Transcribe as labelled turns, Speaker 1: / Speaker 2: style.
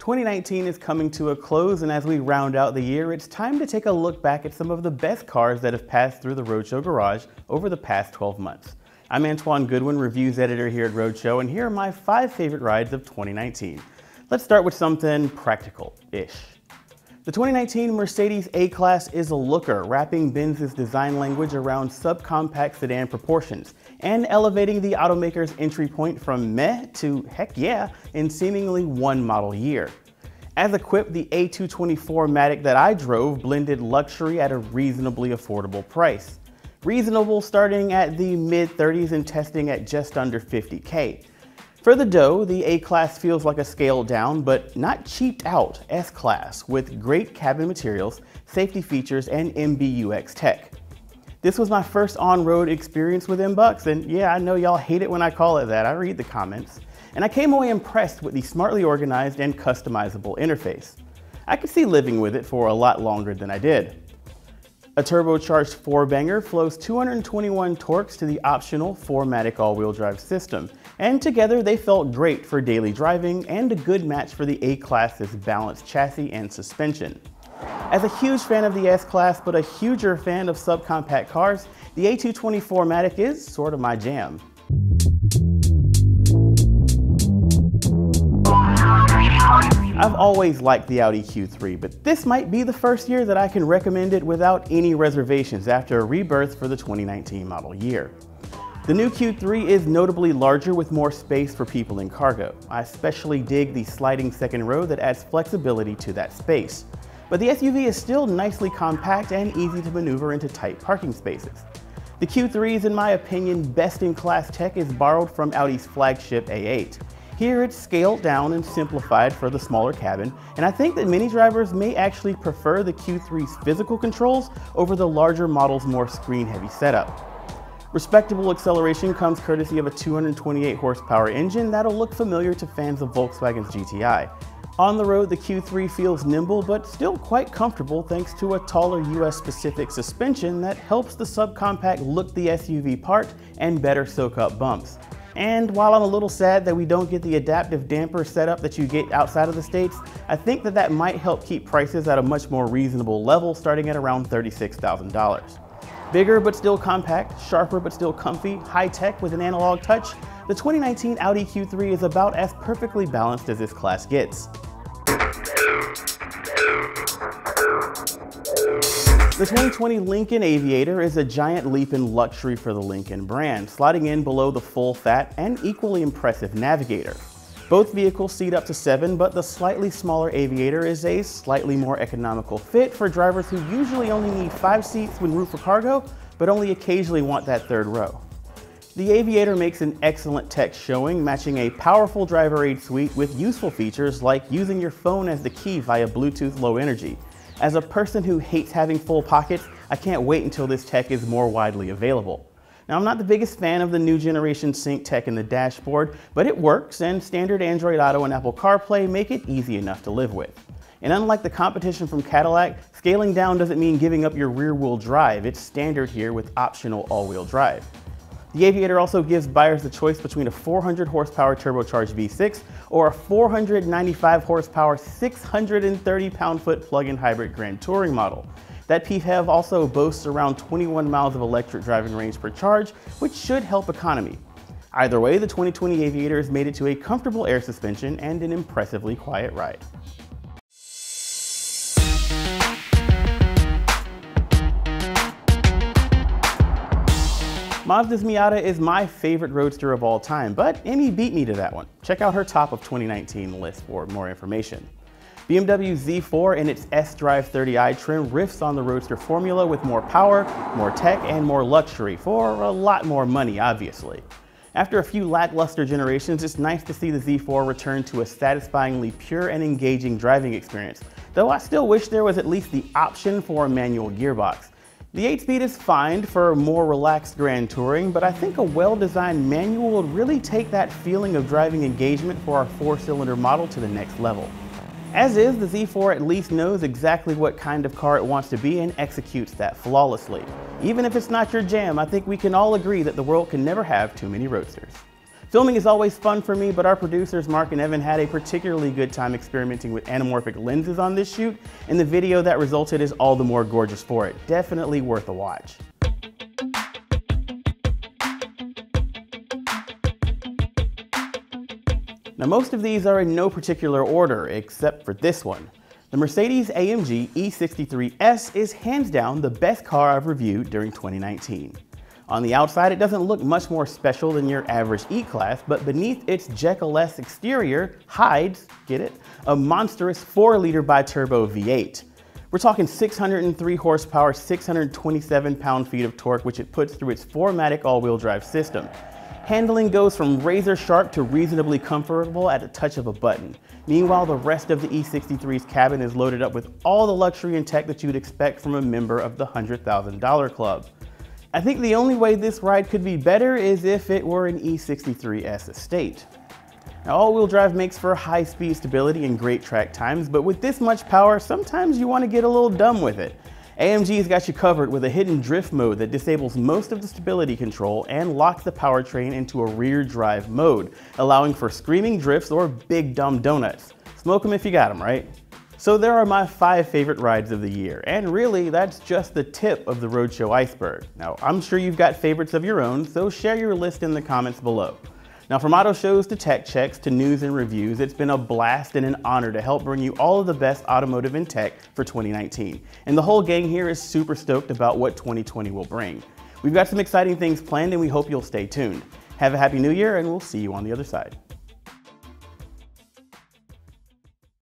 Speaker 1: 2019 is coming to a close, and as we round out the year, it's time to take a look back at some of the best cars that have passed through the Roadshow garage over the past 12 months. I'm Antuan Goodwin, reviews editor here at Roadshow, and here are my 5 favorite rides of 2019. Let's start with something practical-ish. The 2019 Mercedes A-Class is a looker, wrapping Benz's design language around subcompact sedan proportions and elevating the automaker's entry point from meh to heck yeah in seemingly one model year. As equipped, the A224 Matic that I drove blended luxury at a reasonably affordable price. Reasonable starting at the mid-30s and testing at just under $50K. For the dough, the A-Class feels like a scaled down, but not cheaped out S-Class with great cabin materials, safety features, and MBUX tech. This was my first on-road experience with MBUX, and yeah, I know y'all hate it when I call it that. I read the comments. And I came away impressed with the smartly organized and customizable interface. I could see living with it for a lot longer than I did. A turbocharged 4-banger flows 221 torques to the optional 4MATIC all-wheel drive system, and together they felt great for daily driving and a good match for the A-Class's balanced chassis and suspension. As a huge fan of the S-Class but a huger fan of subcompact cars, the A224 Matic is sort of my jam. I've always liked the Audi Q3, but this might be the first year that I can recommend it without any reservations after a rebirth for the 2019 model year. The new Q3 is notably larger with more space for people in cargo. I especially dig the sliding second row that adds flexibility to that space. But the SUV is still nicely compact and easy to maneuver into tight parking spaces. The Q3's, in my opinion, best-in-class tech is borrowed from Audi's flagship A8. Here it's scaled down and simplified for the smaller cabin, and I think that many drivers may actually prefer the Q3's physical controls over the larger model's more screen-heavy setup. Respectable acceleration comes courtesy of a 228 horsepower engine that'll look familiar to fans of Volkswagen's GTI. On the road, the Q3 feels nimble but still quite comfortable thanks to a taller US-specific suspension that helps the subcompact look the SUV part and better soak up bumps. And while I'm a little sad that we don't get the adaptive damper setup that you get outside of the States, I think that might help keep prices at a much more reasonable level, starting at around $36,000. Bigger but still compact, sharper but still comfy, high-tech with an analog touch, the 2019 Audi Q3 is about as perfectly balanced as this class gets. The 2020 Lincoln Aviator is a giant leap in luxury for the Lincoln brand, sliding in below the full-fat and equally impressive Navigator. Both vehicles seat up to 7, but the slightly smaller Aviator is a slightly more economical fit for drivers who usually only need 5 seats when room for cargo, but only occasionally want that third row. The Aviator makes an excellent tech showing, matching a powerful driver aid suite with useful features like using your phone as the key via Bluetooth Low Energy. As a person who hates having full pockets, I can't wait until this tech is more widely available. Now, I'm not the biggest fan of the new generation sync tech in the dashboard, but it works, and standard Android Auto and Apple CarPlay make it easy enough to live with. And unlike the competition from Cadillac, scaling down doesn't mean giving up your rear-wheel drive. It's standard here with optional all-wheel drive. The Aviator also gives buyers the choice between a 400 horsepower turbocharged V6 or a 495 horsepower, 630 pound-foot plug-in hybrid Grand Touring model. That PHEV also boasts around 21 miles of electric driving range per charge, which should help economy. Either way, the 2020 Aviator has made it to a comfortable air suspension and an impressively quiet ride. Mazda's Miata is my favorite roadster of all time, but Emmy beat me to that one. Check out her top of 2019 list for more information. BMW Z4 in its S-Drive 30i trim riffs on the roadster formula with more power, more tech, and more luxury for a lot more money, obviously. After a few lackluster generations, it's nice to see the Z4 return to a satisfyingly pure and engaging driving experience, though I still wish there was at least the option for a manual gearbox. The 8-speed is fine for more relaxed grand touring, but I think a well-designed manual would really take that feeling of driving engagement for our 4-cylinder model to the next level. As is, the Z4 at least knows exactly what kind of car it wants to be and executes that flawlessly. Even if it's not your jam, I think we can all agree that the world can never have too many roadsters. Filming is always fun for me, but our producers Marc and Evan had a particularly good time experimenting with anamorphic lenses on this shoot, and the video that resulted is all the more gorgeous for it. Definitely worth a watch. Now most of these are in no particular order, except for this one. The Mercedes-AMG E63S is hands down the best car I've reviewed during 2019. On the outside, it doesn't look much more special than your average E-Class, but beneath its Jekyll-esque exterior hides, get it, a monstrous 4-liter bi-turbo V8. We're talking 603 horsepower, 627 pound-feet of torque, which it puts through its 4MATIC all-wheel drive system. Handling goes from razor sharp to reasonably comfortable at the touch of a button. Meanwhile, the rest of the E63's cabin is loaded up with all the luxury and tech that you'd expect from a member of the $100,000 club. I think the only way this ride could be better is if it were an E63S estate. Now, all-wheel drive makes for high-speed stability and great track times, but with this much power, sometimes you want to get a little dumb with it. AMG's got you covered with a hidden drift mode that disables most of the stability control and locks the powertrain into a rear drive mode, allowing for screaming drifts or big dumb donuts. Smoke them if you got them, right? So there are my 5 favorite rides of the year, and really that's just the tip of the Roadshow iceberg. Now I'm sure you've got favorites of your own, so share your list in the comments below. Now from auto shows to tech checks to news and reviews, it's been a blast and an honor to help bring you all of the best automotive and tech for 2019. And the whole gang here is super stoked about what 2020 will bring. We've got some exciting things planned and we hope you'll stay tuned. Have a happy new year and we'll see you on the other side.